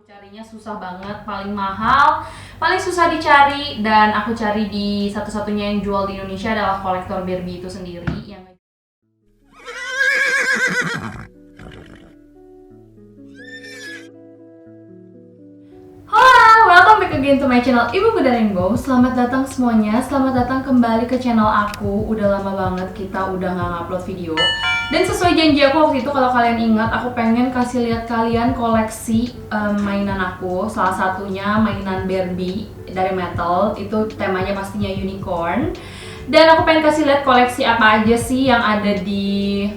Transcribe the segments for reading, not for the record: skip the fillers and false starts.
Carinya susah banget, paling mahal, paling susah dicari, dan aku cari di satu-satunya yang jual di Indonesia adalah kolektor Barbie itu sendiri yang welcome back again to my channel Ibu Kuda Rainbow. Selamat datang semuanya, selamat datang kembali ke channel aku. Udah lama banget kita udah nggak ngupload video. Dan sesuai janji aku waktu itu, kalau kalian ingat, aku pengen kasih lihat kalian koleksi mainan aku. Salah satunya mainan Barbie dari Mattel, itu temanya pastinya unicorn. Dan aku pengen kasih lihat koleksi apa aja sih yang ada di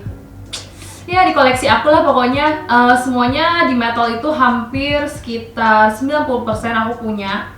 koleksi aku lah pokoknya. Semuanya di Mattel itu hampir sekitar 90% aku punya.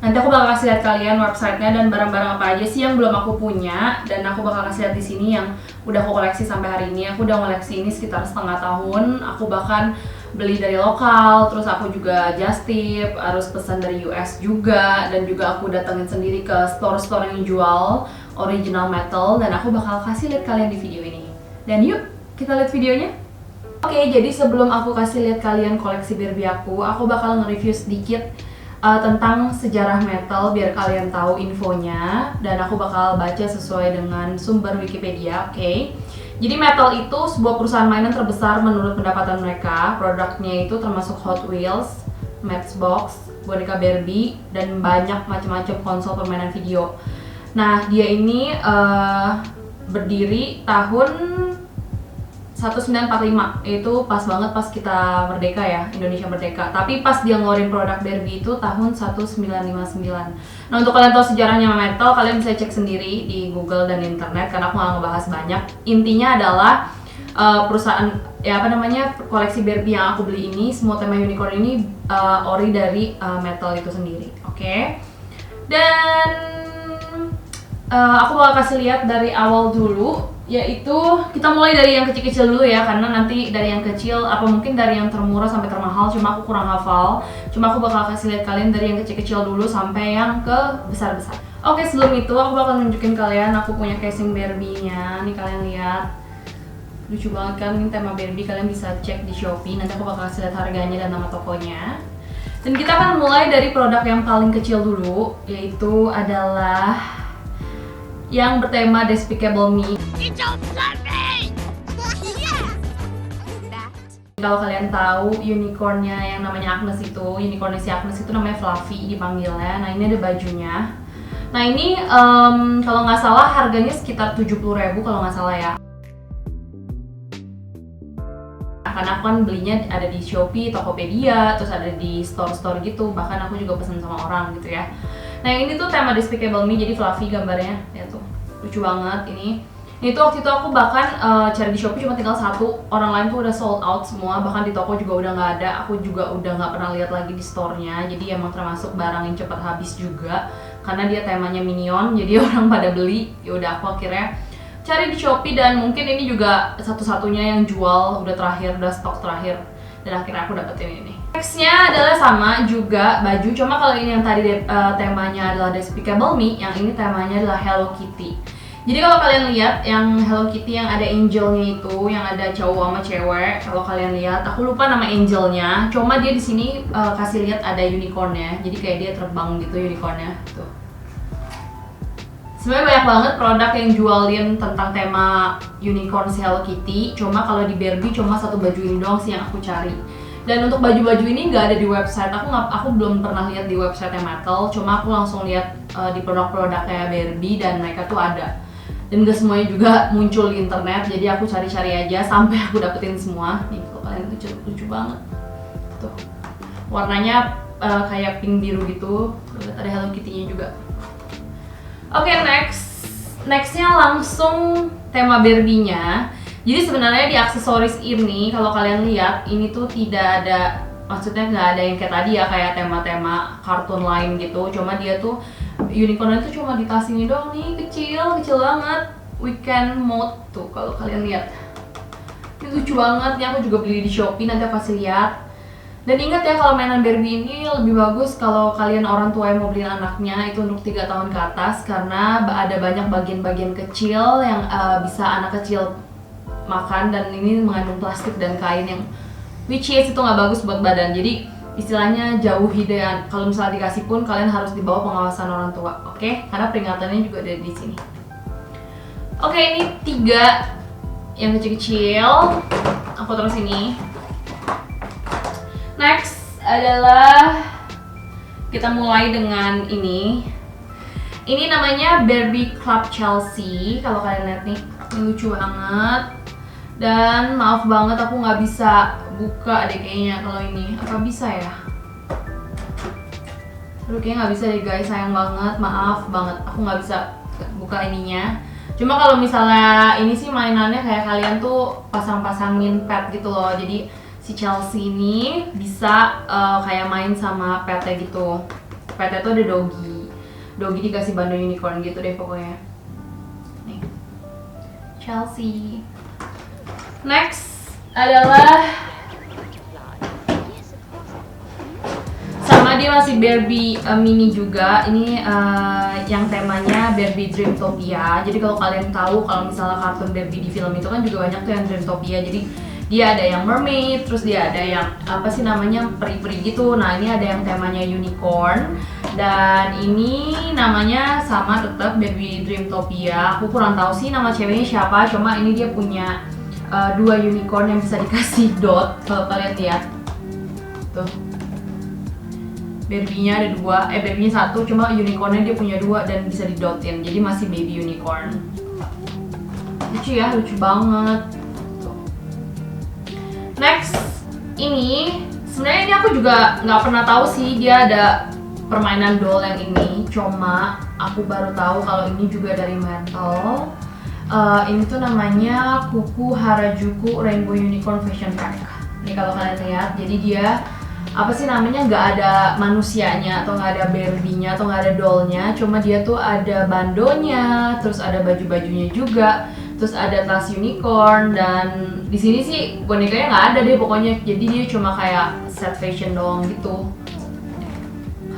Nanti aku bakal kasih lihat kalian websitenya dan barang-barang apa aja sih yang belum aku punya, dan aku bakal kasih lihat di sini yang udah aku koleksi sampai hari ini. Aku udah koleksi ini sekitar setengah tahun. Aku bahkan beli dari lokal, terus aku juga just tip, harus pesan dari US juga, dan juga aku datengin sendiri ke store-store yang jual original Mattel, dan aku bakal kasih lihat kalian di video ini. Dan yuk kita lihat videonya. Oke, jadi sebelum aku kasih lihat kalian koleksi Barbie aku bakal nge-review sedikit tentang sejarah Mattel biar kalian tahu infonya, dan aku bakal baca sesuai dengan sumber Wikipedia. Oke. Jadi Mattel itu sebuah perusahaan mainan terbesar menurut pendapatan mereka. Produknya itu termasuk Hot Wheels, Matchbox, boneka Barbie, dan banyak macam-macam konsol permainan video. Nah, dia ini berdiri tahun 1945, itu pas banget pas kita merdeka ya, Indonesia merdeka. Tapi pas dia ngeluarin produk Barbie itu tahun 1959. Nah, untuk kalian tahu sejarahnya Mattel, kalian bisa cek sendiri di Google dan internet karena aku nggak ngebahas banyak. Intinya adalah perusahaan koleksi Barbie yang aku beli ini, semua tema unicorn ini ori dari Mattel itu sendiri. Oke. Dan aku bakal kasih lihat dari awal dulu, yaitu kita mulai dari yang kecil-kecil dulu ya, karena nanti dari yang kecil apa mungkin dari yang termurah sampai termahal, cuma aku kurang hafal. Cuma aku bakal kasih lihat kalian dari yang kecil-kecil dulu sampai yang ke besar-besar. Oke, sebelum itu aku bakal nunjukin kalian aku punya casing Barbie-nya. Nih kalian lihat, lucu banget kan, ini tema Barbie, kalian bisa cek di Shopee. Nanti aku bakal kasih lihat harganya dan nama tokonya. Dan kita akan mulai dari produk yang paling kecil dulu, yaitu adalah yang bertema Despicable Me. Kalau kalian tahu unicornnya yang namanya Agnes itu, unicornnya si Agnes itu namanya Fluffy dipanggilnya. Nah, ini ada bajunya. Nah, ini kalau nggak salah harganya sekitar 70.000 kalau nggak salah ya. Karena aku kan belinya ada di Shopee, Tokopedia, terus ada di store-store gitu. Bahkan aku juga pesen sama orang gitu ya. Nah, yang ini tuh tema Despicable Me, jadi Fluffy gambarnya. Ya tuh, lucu banget ini. Ini tuh waktu itu aku bahkan cari di Shopee cuma tinggal satu, orang lain tuh udah sold out semua, bahkan di toko juga udah nggak ada. Aku juga udah nggak pernah lihat lagi di store-nya, jadi emang termasuk barang yang cepat habis juga karena dia temanya Minion, jadi orang pada beli. Ya udah, aku akhirnya cari di Shopee, dan mungkin ini juga satu-satunya yang jual, udah terakhir, udah stok terakhir, dan akhirnya aku dapetin ini. Nextnya adalah sama juga baju, cuma kalau ini yang tadi temanya adalah Despicable Me, yang ini temanya adalah Hello Kitty. Jadi kalau kalian lihat yang Hello Kitty yang ada angelnya itu, yang ada cowok sama cewek, kalau kalian lihat, aku lupa nama angelnya, cuma dia di sini kasih lihat ada unicornnya, jadi kayak dia terbang gitu unicornnya. Tuh. Sebenarnya banyak banget produk yang jualin tentang tema unicorn si Hello Kitty, cuma kalau di Barbie cuma satu baju ini doang sih yang aku cari. Dan untuk baju-baju ini nggak ada di website, aku belum pernah lihat di website Mattel, cuma aku langsung lihat di produk-produknya Barbie dan mereka tuh ada. Dan gak semuanya juga muncul di internet, jadi aku cari-cari aja sampai aku dapetin semua. Nih, kalau kalian lucu banget. Tuh, warnanya kayak pink biru gitu. Lihat ada Hello Kitty-nya juga. Oke, nextnya langsung tema Barbie-nya. Jadi sebenarnya di aksesoris ini, kalau kalian lihat, ini tuh tidak ada, maksudnya nggak ada yang kayak tadi ya, kayak tema-tema kartun lain gitu. Cuma dia tuh unicorn itu cuma di tas ini doang nih, kecil banget. Weekend mode tuh kalau kalian lihat. Ini lucu banget, nih aku juga beli di Shopee, nanti aku kasih lihat. Dan ingat ya, kalau mainan Barbie ini lebih bagus kalau kalian orang tua yang mau beliin anaknya itu untuk 3 tahun ke atas, karena ada banyak bagian-bagian kecil yang bisa anak kecil makan, dan ini mengandung plastik dan kain yang which is itu nggak bagus buat badan. Jadi istilahnya jauhi deh. Kalau misalnya dikasih pun kalian harus di bawah pengawasan orang tua, oke? Karena peringatannya juga ada di sini. Oke, ini 3 yang kecil-kecil. Aku terus ini. Next adalah kita mulai dengan ini. Ini namanya Barbie Club Chelsea. Kalau kalian lihat nih, lucu banget. Dan maaf banget aku nggak bisa buka deh kayaknya kalau ini. Apa bisa ya? Aduh, kayaknya nggak bisa deh guys, sayang banget, maaf banget. Aku nggak bisa buka ininya. Cuma kalau misalnya ini sih mainannya kayak kalian tuh pasang-pasangin pet gitu loh. Jadi si Chelsea ini bisa kayak main sama petnya gitu. Petnya tuh ada Doggy dikasih bando unicorn gitu deh pokoknya. Nih, Chelsea. Next adalah sama dia masih Barbie mini juga. Ini yang temanya Barbie Dreamtopia. Jadi kalau kalian tahu kalau misalnya kartun Barbie di film itu kan juga banyak tuh yang Dreamtopia. Jadi dia ada yang mermaid, terus dia ada yang apa sih namanya peri-peri gitu. Nah ini ada yang temanya unicorn. Dan ini namanya sama tetap Barbie Dreamtopia. Aku kurang tahu sih nama ceweknya siapa. Cuma ini dia punya 2 unicorn yang bisa dikasih dot. Kalau kalian lihat tuh, Barbie-nya ada 2, Barbie-nya 1. Cuma unicornnya dia punya 2 dan bisa didotin. Jadi masih baby unicorn. Lucu ya, lucu banget. Tuh. Next, ini sebenarnya ini aku juga nggak pernah tahu sih dia ada permainan doll yang ini, cuma aku baru tahu kalau ini juga dari Mattel. Ini tuh namanya Kuku Harajuku Rainbow Unicorn Fashion Pack. Ini kalau kalian lihat, jadi dia apa sih namanya, nggak ada manusianya atau nggak ada Barbie-nya atau nggak ada doll-nya, cuma dia tuh ada bandonya, terus ada baju-bajunya juga, terus ada tas unicorn, dan di sini sih bonekanya nggak ada deh pokoknya. Jadi dia cuma kayak set fashion doang gitu.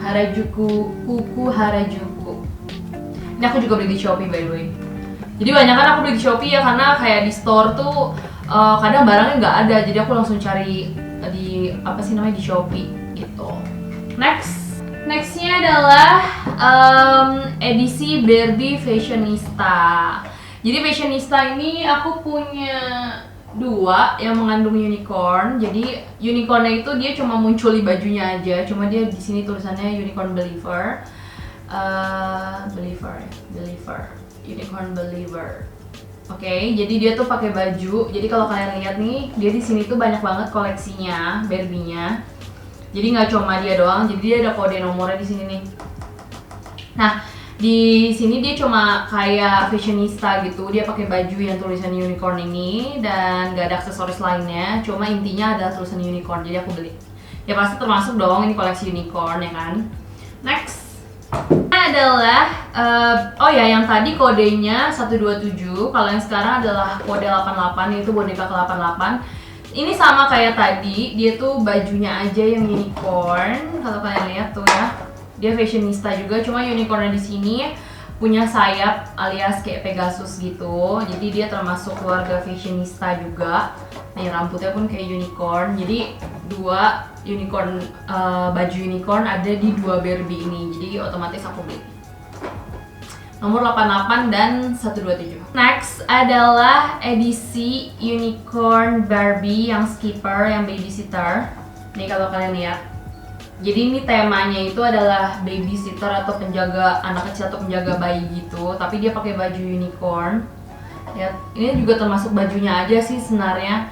Harajuku, Kuku Harajuku. Ini aku juga beli di Shopee by the way. Jadi banyak kan aku beli di Shopee ya, karena kayak di store tuh kadang barangnya nggak ada, jadi aku langsung cari di apa sih namanya di Shopee gitu. Nextnya adalah edisi Barbie Fashionista. Jadi Fashionista ini aku punya 2 yang mengandung unicorn. Jadi unicornnya itu dia cuma muncul di bajunya aja. Cuma dia di sini tulisannya Unicorn Believer. Unicorn Believer. Oke, jadi dia tuh pakai baju. Jadi kalau kalian lihat nih, dia di sini tuh banyak banget koleksinya, Barbie-nya. Jadi nggak cuma dia doang. Jadi dia ada kode nomornya di sini nih. Nah, di sini dia cuma kayak fashionista gitu. Dia pakai baju yang tulisan unicorn ini dan gak ada aksesoris lainnya. Cuma intinya ada tulisan unicorn. Jadi aku beli. Ya pasti termasuk dong ini koleksi unicorn ya kan. Next adalah oh ya, yang tadi kodenya 127. Kalau yang sekarang adalah kode 88, yaitu boneka ke-88. Ini sama kayak tadi. Dia tuh bajunya aja yang unicorn. Kalau kalian lihat tuh ya. Dia fashionista juga, cuma unicornnya di sini punya sayap alias kayak Pegasus gitu. Jadi dia termasuk keluarga fashionista juga. Nih rambutnya pun kayak unicorn. Jadi 2 unicorn baju unicorn ada di 2 Barbie ini. Jadi otomatis aku beli. Nomor 88 dan 127. Next adalah edisi unicorn Barbie yang skipper, yang babysitter. Nih kalau kalian lihat. Jadi ini temanya itu adalah babysitter atau penjaga anak kecil atau penjaga bayi gitu, tapi dia pakai baju unicorn. Ya, ini juga termasuk bajunya aja sih sebenarnya.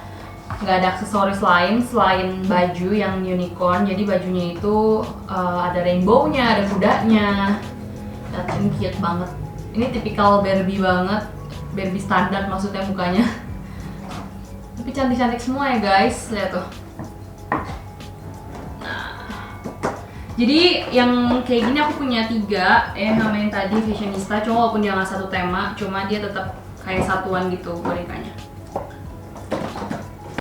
Nggak ada aksesoris lain selain baju yang unicorn. Jadi bajunya itu ada rainbow-nya, ada kudanya. Dan ini cute banget. Ini tipikal Barbie banget, Barbie standar maksudnya mukanya. Tapi cantik-cantik semua ya guys, lihat tuh. Jadi yang kayak gini aku punya 3, sama yang tadi fashionista, cuma walaupun dia nggak satu tema, cuma dia tetap kayak satuan gitu bonekanya.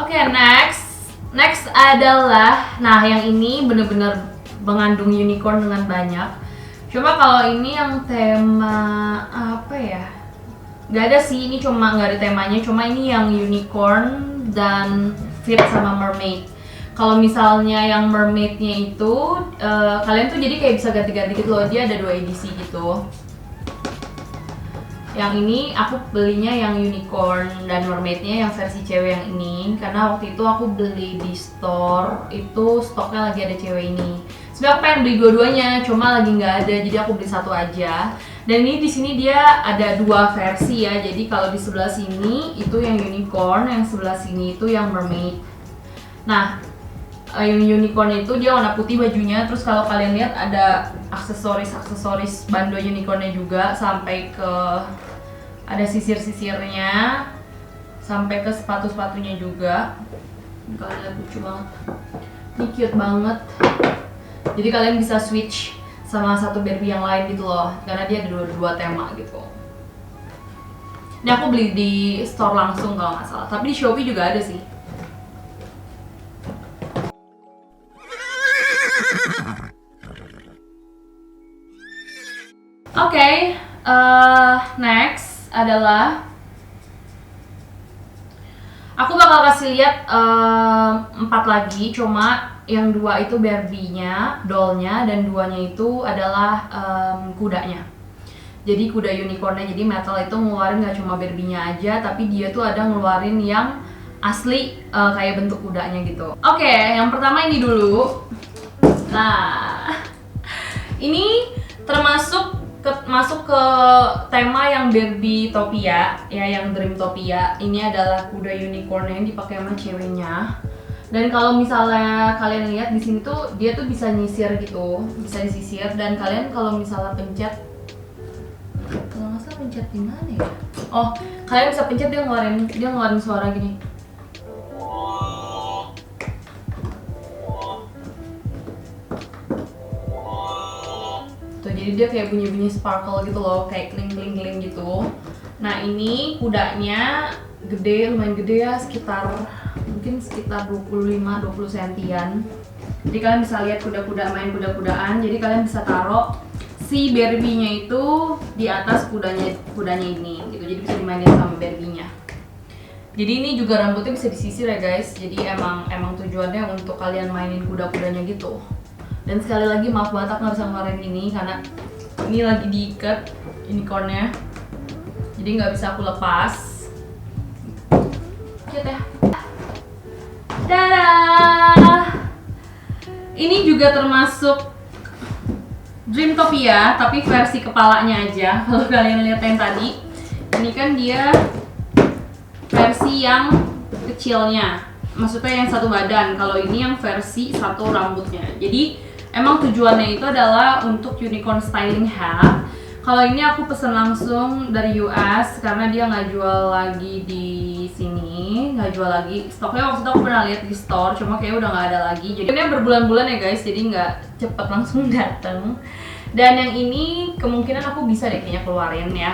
Oke, next adalah, nah yang ini bener-bener mengandung unicorn dengan banyak. Cuma kalau ini yang tema apa ya? Gak ada sih, ini cuma nggak ada temanya, cuma ini yang unicorn dan fit sama mermaid. Kalau misalnya yang mermaidnya itu kalian tuh jadi kayak bisa ganti-ganti gitu loh, dia ada 2 edisi gitu. Yang ini aku belinya yang unicorn dan mermaidnya yang versi cewek yang ini, karena waktu itu aku beli di store itu stoknya lagi ada cewek ini. Sebenarnya aku pengen beli dua-duanya, cuma lagi nggak ada, jadi aku beli satu aja. Dan ini di sini dia ada 2 versi ya, jadi kalau di sebelah sini itu yang unicorn, yang sebelah sini itu yang mermaid. Nah, yang unicorn itu dia warna putih bajunya, terus kalau kalian lihat ada aksesoris bando unicornnya juga sampai ke ada sisir-sisirnya sampai ke sepatu-sepatunya juga. Ini kalian lihat lucu banget, ini cute banget. Jadi kalian bisa switch sama satu Barbie yang lain gitu loh, karena dia ada dua tema gitu. Ini aku beli di store langsung kalau nggak salah, tapi di Shopee juga ada sih. Oke, next adalah aku bakal kasih lihat 4 lagi, cuma yang 2 itu Barbie-nya, doll-nya, dan 2-nya itu adalah kudanya. Jadi kuda unicorn-nya, jadi Mattel itu ngeluarin gak cuma Barbie-nya aja, tapi dia tuh ada ngeluarin yang asli kayak bentuk kudanya gitu. Oke, yang pertama ini dulu. Nah, ini termasuk masuk ke tema yang Barbie-topia ya, yang Dreamtopia. Ini adalah kuda unicorn yang dipakai sama ceweknya. Dan kalau misalnya kalian lihat di sini tuh dia tuh bisa nyisir gitu, bisa disisir, dan kalian kalau misalnya pencet, kalau nggak salah pencet di mana ya? Oh, kalian bisa pencet dia ngeluarin suara gini. Jadi dia kayak bunyi-bunyi sparkle gitu loh, kayak kling-kling gitu. Nah ini kudanya gede, lumayan gede ya, mungkin sekitar 25-20 sentian. Jadi kalian bisa lihat kuda-kuda, main kuda-kudaan. Jadi kalian bisa taruh si Barbie-nya itu di atas kudanya ini gitu. Jadi bisa dimainin sama Barbie-nya. Jadi ini juga rambutnya bisa disisir ya guys. Jadi emang tujuannya untuk kalian mainin kuda-kudanya gitu. Dan sekali lagi maaf banget aku nggak bisa ngeluarin ini karena ini lagi diikat unicornnya, jadi nggak bisa aku lepas. Cute ya. Dadah. Ini juga termasuk Dreamtopia tapi versi kepalanya aja. Kalau kalian lihat yang tadi, ini kan dia versi yang kecilnya, maksudnya yang satu badan. Kalau ini yang versi satu rambutnya. Jadi emang tujuannya itu adalah untuk unicorn styling hat. Kalau ini aku pesen langsung dari US karena dia nggak jual lagi di sini, nggak jual lagi. Stoknya waktu itu aku pernah lihat di store, cuma kayak udah nggak ada lagi. Jadi ini berbulan-bulan ya guys, jadi nggak cepet langsung dateng. Dan yang ini kemungkinan aku bisa deh kayaknya keluarin ya.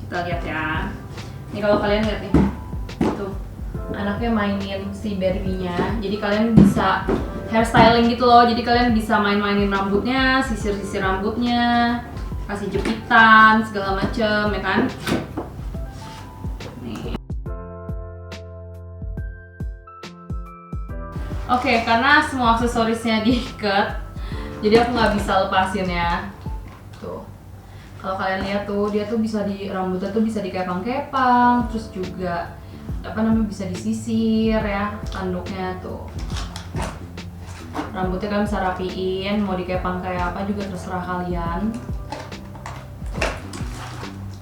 Kita lihat ya. Ini kalau kalian lihat nih, tuh anaknya mainin si Barbie-nya. Jadi kalian bisa hairstyling gitu loh, jadi kalian bisa main-mainin rambutnya, sisir-sisir rambutnya, kasih jepitan, segala macem ya kan. Nih. Oke, karena semua aksesorisnya diikat, jadi aku nggak bisa lepasin ya. Tuh, kalau kalian lihat tuh, dia tuh bisa rambutnya tuh bisa dikepang-kepang, terus juga bisa disisir ya, tanduknya tuh. Rambutnya kan bisa rapiin, mau dikepang kayak apa juga terserah kalian.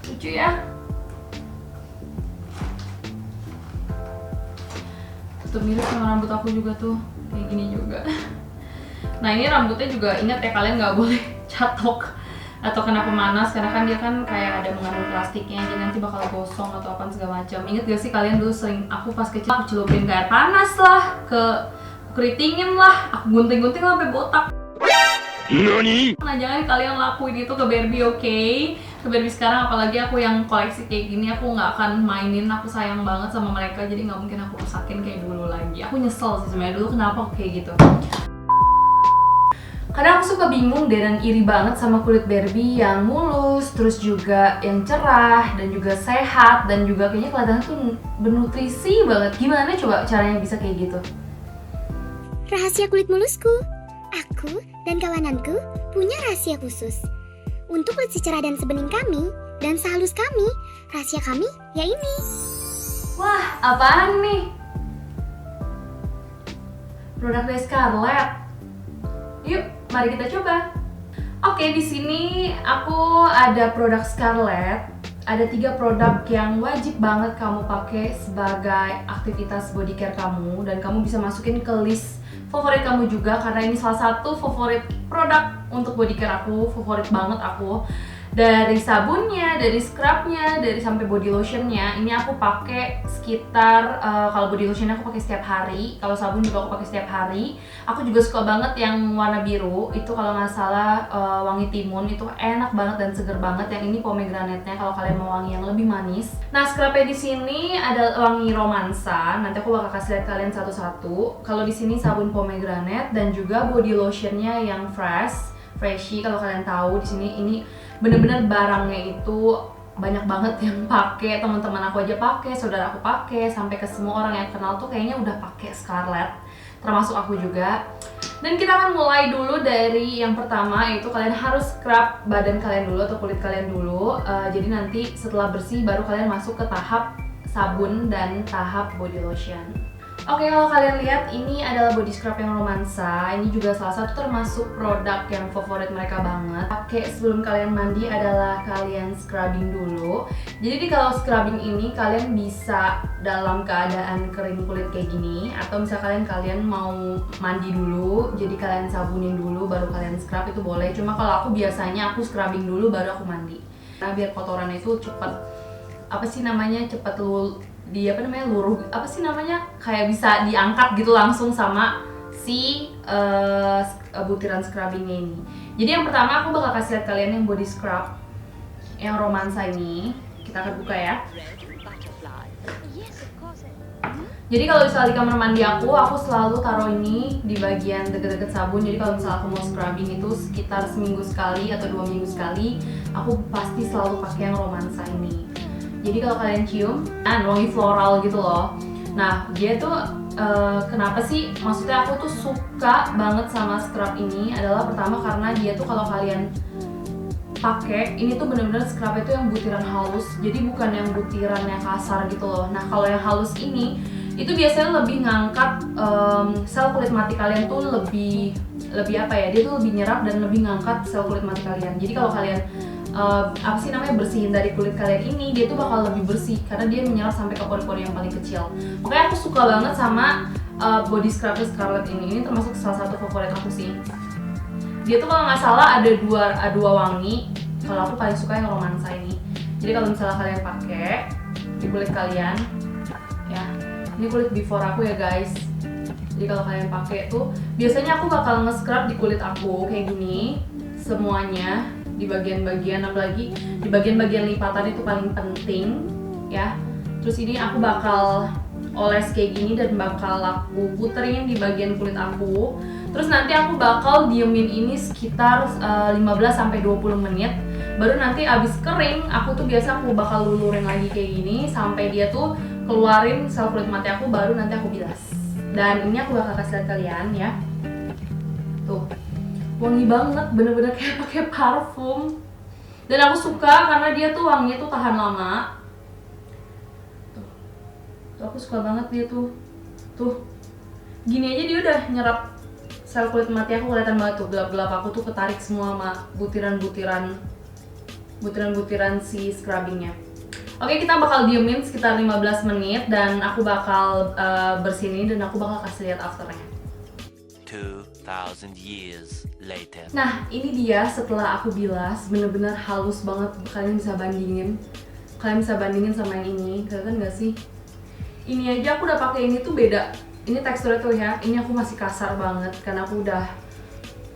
Lucu ya. Tuh mirip sama rambut aku juga tuh, kayak gini juga. Nah ini rambutnya juga ingat ya, kalian nggak boleh catok atau kena pemanas karena kan dia kan kayak ada mengandung plastiknya, jadi nanti bakal gosong atau apa segala macam. Ingat gak sih kalian dulu sering aku pas kecil aku celupin ke air panas lah, ke keritingin lah, aku gunting-gunting sampai botak. Nani? Nah jangan kalian lakuin itu ke Barbie, oke? Ke Barbie sekarang, apalagi aku yang koleksi kayak gini, aku nggak akan mainin. Aku sayang banget sama mereka, jadi nggak mungkin aku rusakin kayak dulu lagi. Aku nyesel sih sebenarnya dulu kenapa aku kayak gitu. Kadang aku suka bingung deh dan iri banget sama kulit Barbie yang mulus, terus juga yang cerah dan juga sehat dan juga kayaknya kelihatannya tuh bernutrisi banget. Gimana coba caranya bisa kayak gitu? Rahasia kulit mulusku. Aku dan kawananku punya rahasia khusus. Untuk kulit secerah dan sebening kami dan sehalus kami, rahasia kami ya ini. Wah, apaan nih? Produk dari Scarlett. Yuk, mari kita coba. Oke, di sini aku ada produk Scarlett. Ada 3 produk yang wajib banget kamu pakai sebagai aktivitas body care kamu, dan kamu bisa masukin ke list favorit kamu juga karena ini salah satu favorit produk untuk body care aku, favorit banget aku. Dari sabunnya, dari scrubnya, dari sampai body lotionnya, ini aku pakai sekitar kalau body lotionnya aku pakai setiap hari, kalau sabun juga aku pakai setiap hari. Aku juga suka banget yang warna biru, itu kalau nggak salah wangi timun, itu enak banget dan seger banget. Yang ini pomegranate-nya kalau kalian mau wangi yang lebih manis. Nah, scrubnya di sini ada wangi romansa. Nanti aku bakal kasih lihat kalian satu-satu. Kalau di sini sabun pomegranate dan juga body lotionnya yang freshy. Kalau kalian tahu di sini ini bener-bener barangnya itu banyak banget yang pakai, teman-teman aku aja pakai, saudara aku pakai, sampai ke semua orang yang kenal tuh kayaknya udah pakai Scarlett, termasuk aku juga. Dan kita akan mulai dulu dari yang pertama, yaitu kalian harus scrub badan kalian dulu atau kulit kalian dulu. Jadi nanti setelah bersih baru kalian masuk ke tahap sabun dan tahap body lotion. Oke, kalau kalian lihat ini adalah body scrub yang romansa. Ini juga salah satu termasuk produk yang favorit mereka banget. Pakai sebelum kalian mandi adalah kalian scrubbing dulu. Jadi kalau scrubbing ini kalian bisa dalam keadaan kering kulit kayak gini, atau misalnya kalian mau mandi dulu, jadi kalian sabunin dulu baru kalian scrub, itu boleh. Cuma kalau aku biasanya aku scrubbing dulu baru aku mandi. Nah, biar kotoran itu cepet luruh, kayak bisa diangkat gitu langsung sama si butiran scrubbingnya ini. Jadi yang pertama aku bakal kasih lihat kalian yang body scrub yang romansa ini. Kita akan buka ya. Jadi kalau misalnya di kamar mandi aku selalu taruh ini di bagian deket-deket sabun. Jadi kalau misalnya aku mau scrubbing itu sekitar seminggu sekali atau 2 minggu sekali, aku pasti selalu pakai yang romansa ini. Jadi kalau kalian cium, wangi floral gitu loh. Nah, dia tuh kenapa sih? Maksudnya aku tuh suka banget sama scrub ini adalah pertama karena dia tuh kalau kalian pakai, ini tuh bener-bener scrubnya tuh yang butiran halus. Jadi bukan yang butiran yang kasar gitu loh. Nah, kalau yang halus ini, itu biasanya lebih ngangkat sel kulit mati kalian tuh lebih dia tuh lebih nyerap dan lebih ngangkat sel kulit mati kalian. Jadi kalau kalian bersihin dari kulit kalian ini, dia tuh bakal lebih bersih karena dia menyerap sampai ke pori-pori yang paling kecil. Makanya aku suka banget sama body scrub Scarlett ini termasuk salah satu favorit aku sih. Dia tuh kalau nggak salah ada dua wangi. Kalau aku paling suka yang romansa ini. Jadi kalau misalnya kalian pakai di kulit kalian, ya ini kulit before aku ya guys. Jadi kalau kalian pakai tuh, biasanya aku bakal nge-scrub di kulit aku kayak gini semuanya, di bagian-bagian, apalagi di bagian-bagian lipatan itu paling penting ya. Terus ini aku bakal oles kayak gini dan bakal aku puterin di bagian kulit aku. Terus nanti aku bakal diemin ini sekitar 15-20 menit. Baru nanti abis kering, aku tuh biasa aku bakal lulurin lagi kayak gini sampai dia tuh keluarin sel kulit mati aku, baru nanti aku bilas. Dan ini aku bakal kasih lihat kalian ya. Tuh, wangi banget, bener-bener kayak pakai parfum. Dan aku suka karena dia tuh wanginya tuh tahan lama. Tuh aku suka banget dia tuh. Tuh, gini aja dia udah nyerap sel kulit mati aku, kelihatan banget tuh gelap-gelap. Aku tuh ketarik semua sama butiran-butiran si scrubbingnya. Oke, kita bakal diemin sekitar 15 menit dan aku bakal bersinin dan aku bakal kasih lihat afternya. 2000 years later. Nah, ini dia setelah aku bilas, bener-bener halus banget. Kalian bisa bandingin sama yang ini, kelihatan nggak sih? Ini aja aku udah pakai ini tuh beda. Ini teksturnya tuh ya, ini aku masih kasar banget karena aku udah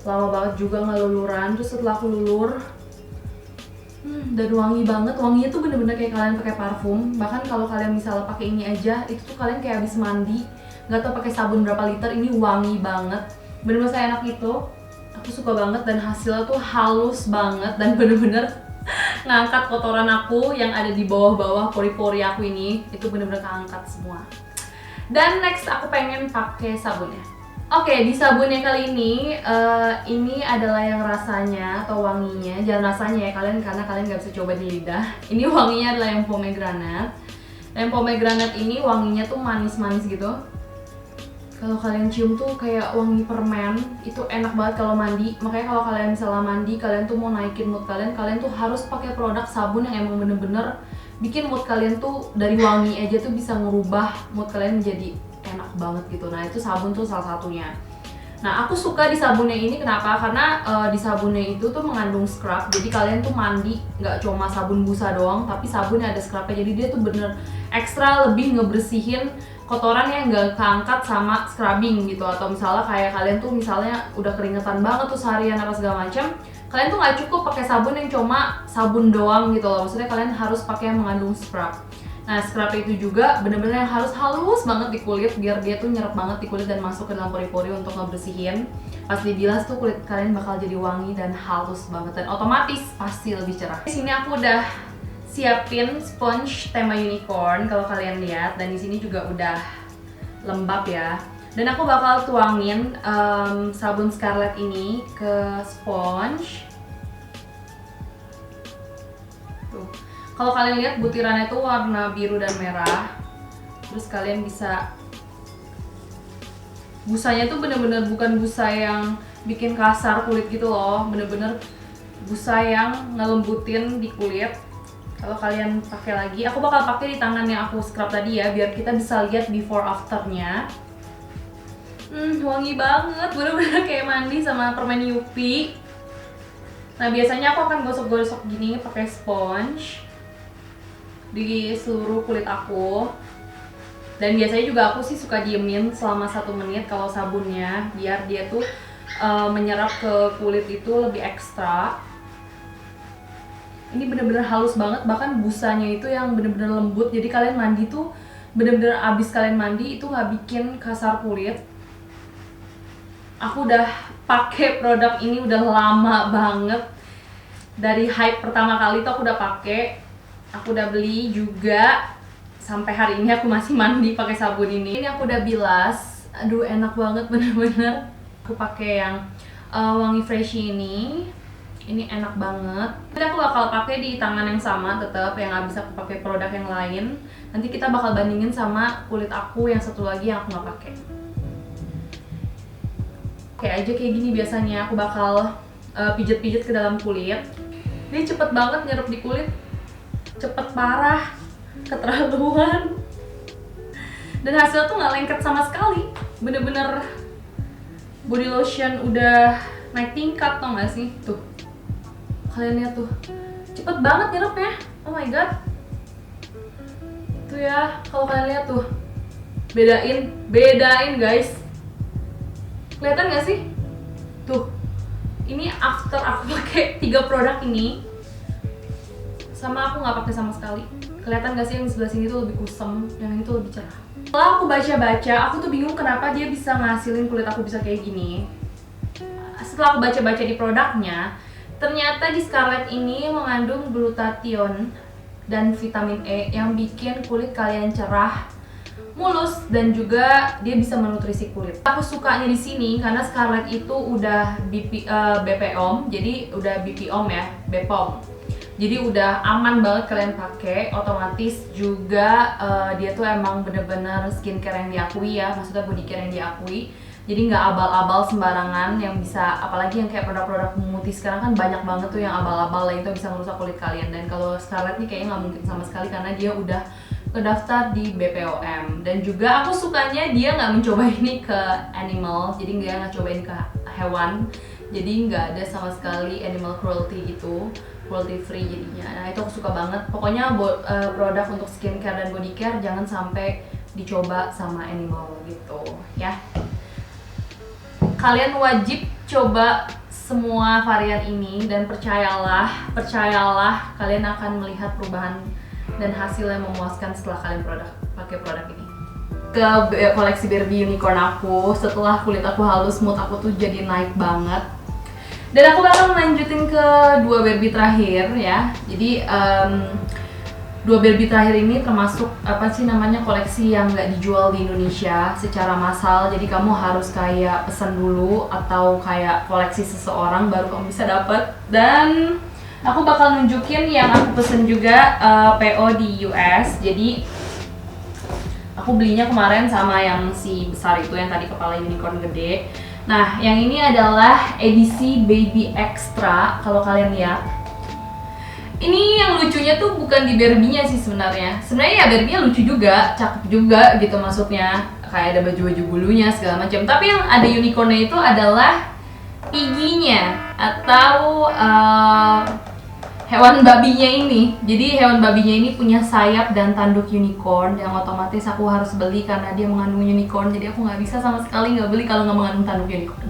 lama banget juga nggak luluran. Terus setelah aku lulur, dan wangi banget. Wanginya tuh bener-bener kayak kalian pakai parfum. Bahkan kalau kalian misalnya pakai ini aja, itu tuh kalian kayak habis mandi, nggak tau pakai sabun berapa liter, ini wangi banget. Bener-bener saya enak itu. Aku suka banget dan hasilnya tuh halus banget dan bener-bener ngangkat kotoran aku yang ada di bawah-bawah pori-pori aku ini. Itu bener-bener keangkat semua. Dan next aku pengen pakai sabunnya. Oke, di sabunnya kali ini adalah yang rasanya atau wanginya, jangan rasanya ya kalian karena kalian nggak bisa coba di lidah. Ini wanginya adalah yang pomegranate. Yang pomegranate ini wanginya tuh manis-manis gitu. Kalau kalian cium tuh kayak wangi permen, itu enak banget kalau mandi. Makanya kalau kalian misalnya mandi, kalian tuh mau naikin mood kalian tuh harus pakai produk sabun yang emang bener-bener bikin mood kalian tuh dari wangi aja tuh bisa ngerubah mood kalian menjadi enak banget gitu. Nah itu sabun tuh salah satunya. Nah aku suka di sabunnya ini kenapa? Karena di sabunnya itu tuh mengandung scrub. Jadi kalian tuh mandi nggak cuma sabun busa doang, tapi sabunnya ada scrubnya. Jadi dia tuh bener ekstra lebih ngebersihin kotoran yang nggak keangkat sama scrubbing gitu. Atau misalnya kayak kalian tuh misalnya udah keringetan banget tuh seharian apa segala macam, kalian tuh nggak cukup pakai sabun yang cuma sabun doang gitu loh. Maksudnya kalian harus pakai yang mengandung scrub. Nah scrub itu juga bener-bener yang harus halus banget di kulit biar dia tuh nyerap banget di kulit dan masuk ke dalam pori-pori untuk ngebersihin. Pas dibilas tuh kulit kalian bakal jadi wangi dan halus banget dan otomatis pasti lebih cerah. Di sini aku udah siapin sponge tema unicorn kalau kalian lihat, dan di sini juga udah lembab ya. Dan aku bakal tuangin sabun Scarlett ini ke sponge. Tuh. Kalau kalian lihat butirannya tuh warna biru dan merah. Terus kalian bisa, busanya tuh bener-bener bukan busa yang bikin kasar kulit gitu loh, bener-bener busa yang ngelembutin di kulit. Kalau kalian pakai lagi, aku bakal pakai di tangan yang aku scrub tadi ya, biar kita bisa lihat before afternya. Wangi banget, bener-bener kayak mandi sama permen Yupi. Nah biasanya aku akan gosok-gosok gini pakai sponge di seluruh kulit aku. Dan biasanya juga aku sih suka diemin selama 1 menit kalau sabunnya, biar dia tuh menyerap ke kulit itu lebih ekstra. Ini bener-bener halus banget, bahkan busanya itu yang bener-bener lembut. Jadi kalian mandi tuh bener-bener abis kalian mandi itu nggak bikin kasar kulit. Aku udah pakai produk ini udah lama banget. Dari hype pertama kali tuh aku udah pakai. Aku udah beli juga, sampai hari ini aku masih mandi pakai sabun ini. Ini aku udah bilas, aduh enak banget bener-bener. Aku pakai yang wangi freshy ini enak banget. Nanti aku bakal pakai di tangan yang sama tetap, yang gak bisa aku pakai produk yang lain. Nanti kita bakal bandingin sama kulit aku yang satu lagi yang aku nggak pakai. Kayak aja kayak gini biasanya aku bakal pijet-pijet ke dalam kulit. Dia cepet banget nyerap di kulit. Cepet parah, keterlaluan, dan hasilnya tuh nggak lengket sama sekali. Bener-bener body lotion udah naik tingkat, tau gak sih? Tuh, kalian lihat tuh, cepet banget nyerapnya. Oh my god, tuh ya, kalau kalian lihat tuh, bedain guys, kelihatan gak sih? Tuh, ini after aku pakai 3 produk ini. Sama aku nggak pakai sama sekali. Kelihatan gak sih yang di sebelah sini tuh lebih kusam, yang ini tuh lebih cerah. Setelah aku baca-baca, aku tuh bingung kenapa dia bisa ngasilin kulit aku bisa kayak gini. Setelah aku baca-baca di produknya, ternyata di Scarlett ini mengandung glutathione dan vitamin E yang bikin kulit kalian cerah, mulus, dan juga dia bisa menutrisi kulit. Aku sukanya di sini karena Scarlett itu udah BPOM, jadi udah BPOM ya, BPOM. Jadi udah aman banget kalian pakai, otomatis juga dia tuh emang bener-bener skincare yang diakui ya, maksudnya body care yang diakui. Jadi nggak abal-abal sembarangan yang bisa, apalagi yang kayak produk-produk pemutih sekarang kan banyak banget tuh yang abal-abal yang itu bisa merusak kulit kalian. Dan kalau Scarlett nih kayaknya nggak mungkin sama sekali karena dia udah terdaftar di BPOM. Dan juga aku sukanya dia nggak mencoba ini ke animal, jadi nggak cobain ke hewan. Jadi nggak ada sama sekali animal cruelty gitu, cruelty free jadinya. Nah itu aku suka banget. Pokoknya produk untuk skincare dan body care jangan sampai dicoba sama animal gitu ya. Kalian wajib coba semua varian ini dan percayalah kalian akan melihat perubahan dan hasil yang memuaskan setelah kalian pakai produk ini. Ke koleksi Barbie Unicorn aku, setelah kulit aku halus, mood aku tuh jadi naik banget. Dan aku bakal melanjutin ke 2 Barbie terakhir ya. Jadi 2 2 Barbie terakhir ini termasuk apa sih namanya koleksi yang nggak dijual di Indonesia secara massal. Jadi kamu harus kayak pesan dulu atau kayak koleksi seseorang baru kamu bisa dapet. Dan aku bakal nunjukin yang aku pesen juga PO di US. Jadi aku belinya kemarin sama yang si besar itu yang tadi kepala unicorn gede. Nah, yang ini adalah edisi Baby Extra kalau kalian lihat. Ini yang lucunya tuh bukan di Barbie-nya sih sebenarnya. Sebenarnya ya Barbie-nya lucu juga, cakep juga gitu maksudnya. Kayak ada baju-baju bulunya segala macam. Tapi yang ada unicorn-nya itu adalah Piggy-nya atau hewan babinya ini. Jadi hewan babinya ini punya sayap dan tanduk unicorn yang otomatis aku harus beli karena dia mengandung unicorn. Jadi aku nggak bisa sama sekali nggak beli kalau nggak mengandung tanduk unicorn.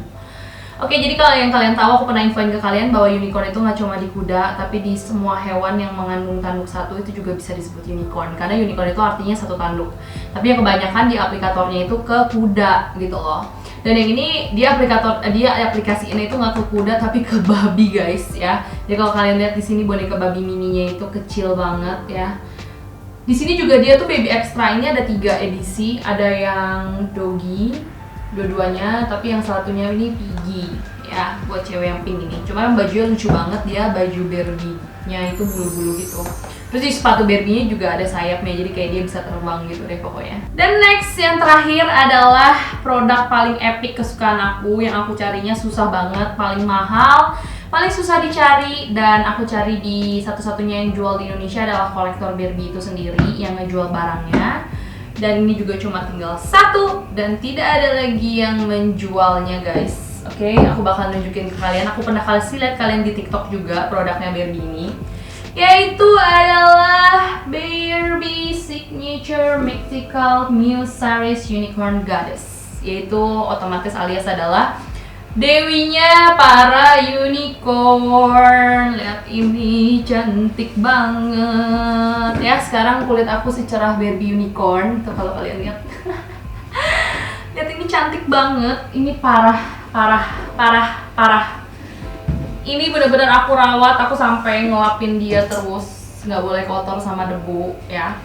Oke, jadi kalau yang kalian tahu, aku pernah infoin ke kalian bahwa unicorn itu nggak cuma di kuda, tapi di semua hewan yang mengandung tanduk satu itu juga bisa disebut unicorn. Karena unicorn itu artinya satu tanduk. Tapi yang kebanyakan di aplikatornya itu ke kuda gitu loh. Dan yang ini dia aplikasi ini itu nggak ke kuda tapi ke babi guys ya. Jadi kalau kalian lihat di sini boneka babi mininya itu kecil banget ya. Di sini juga dia tuh Baby Extra ini ada 3 edisi, ada yang doggy dua-duanya, tapi yang satunya ini Piggy ya, buat cewek yang pink ini. Cuma yang bajunya lucu banget, dia baju Barbie-nya itu bulu-bulu gitu. Terus di sepatu Barbie-nya juga ada sayapnya, jadi kayak dia bisa terbang gitu deh pokoknya. Dan next yang terakhir adalah produk paling epic kesukaan aku, yang aku carinya susah banget, paling mahal, paling susah dicari, dan aku cari di satu-satunya yang jual di Indonesia adalah kolektor Barbie itu sendiri yang ngejual barangnya. Dan ini juga cuma tinggal 1 dan tidak ada lagi yang menjualnya guys. Oke, aku bakal nunjukin ke kalian. Aku pernah lihat kalian di TikTok juga produknya Barbie ini, yaitu adalah Barbie Signature Mythical Muse Series Unicorn Goddess, yaitu otomatis alias adalah dewinya para unicorn. Lihat ini cantik banget ya. Sekarang kulit aku secerah Barbie unicorn tuh kalau kalian lihat. Lihat ini cantik banget. Ini parah. Ini bener-bener aku rawat. Aku sampai ngelapin dia terus, nggak boleh kotor sama debu ya.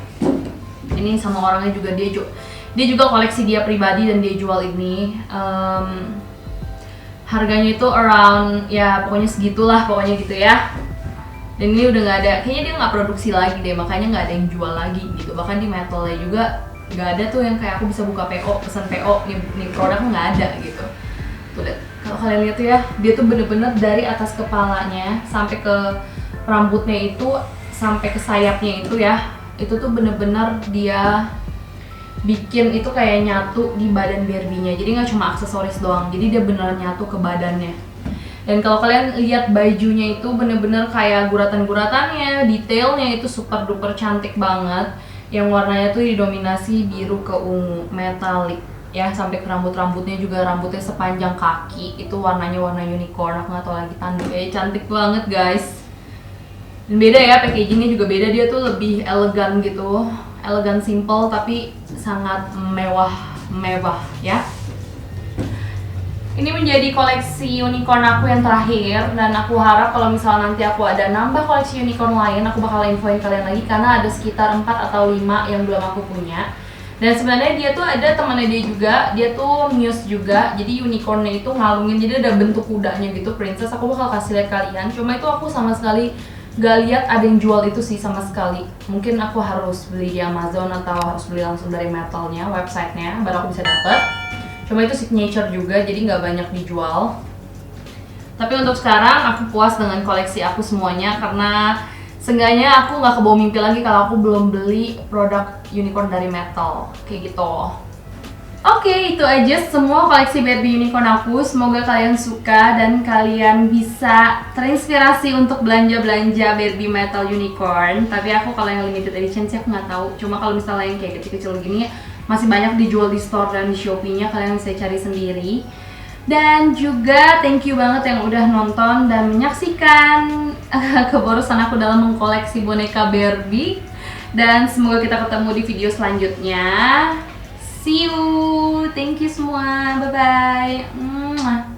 Ini sama orangnya juga, dia juga koleksi dia pribadi dan dia jual ini. Harganya itu around ya pokoknya segitulah pokoknya gitu ya. Dan ini udah nggak ada, kayaknya dia nggak produksi lagi deh, makanya nggak ada yang jual lagi gitu. Bahkan di metalnya juga nggak ada tuh yang kayak aku bisa buka PO, pesan PO, nih produk nggak ada gitu. Tuh lihat, kalau kalian lihat tuh ya, dia tuh bener-bener dari atas kepalanya sampai ke rambutnya itu, sampai ke sayapnya itu ya, itu tuh bener-bener dia bikin itu kayak nyatu di badan Barbie-nya. Jadi nggak cuma aksesoris doang, jadi dia beneran nyatu ke badannya. Dan kalau kalian lihat bajunya itu bener-bener kayak guratan-guratannya, detailnya itu super duper cantik banget. Yang warnanya tuh didominasi biru ke ungu, metalik ya, sampai ke rambut-rambutnya juga, rambutnya sepanjang kaki itu warnanya warna unicorn. Aku nggak tahu lagi tanduknya, cantik banget guys. Dan beda ya, packagingnya juga beda, dia tuh lebih elegan gitu, elegan simple tapi sangat mewah ya. Ini menjadi koleksi unicorn aku yang terakhir, dan aku harap kalau misalnya nanti aku ada nambah koleksi unicorn lain, aku bakal infoin kalian lagi karena ada sekitar 4 atau 5 yang belum aku punya. Dan sebenarnya dia tuh ada temannya dia juga, dia tuh Muse juga. Jadi unicornnya itu ngalungin, jadi ada bentuk kudanya gitu, princess. Aku bakal kasih lihat kalian. Cuma itu aku sama sekali gak lihat ada yang jual itu sih sama sekali. Mungkin aku harus beli di Amazon atau harus beli langsung dari metalnya, websitenya, baru aku bisa dapet. Cuma itu signature juga, jadi nggak banyak dijual. Tapi untuk sekarang aku puas dengan koleksi aku semuanya, karena seenggaknya aku nggak kebawa mimpi lagi kalau aku belum beli produk unicorn dari metal kayak gitu. Oke, itu aja semua koleksi Barbie unicorn aku. Semoga kalian suka dan kalian bisa terinspirasi untuk belanja-belanja Barbie metal unicorn. Tapi aku kalau yang limited edition sih aku nggak tahu. Cuma kalau misalnya yang kayak kecil-kecil gini masih banyak dijual di store dan di Shopee-nya, kalian bisa cari sendiri. Dan juga thank you banget yang udah nonton dan menyaksikan keborusan aku dalam mengkoleksi boneka Barbie. Dan semoga kita ketemu di video selanjutnya. See you, thank you semua, bye bye.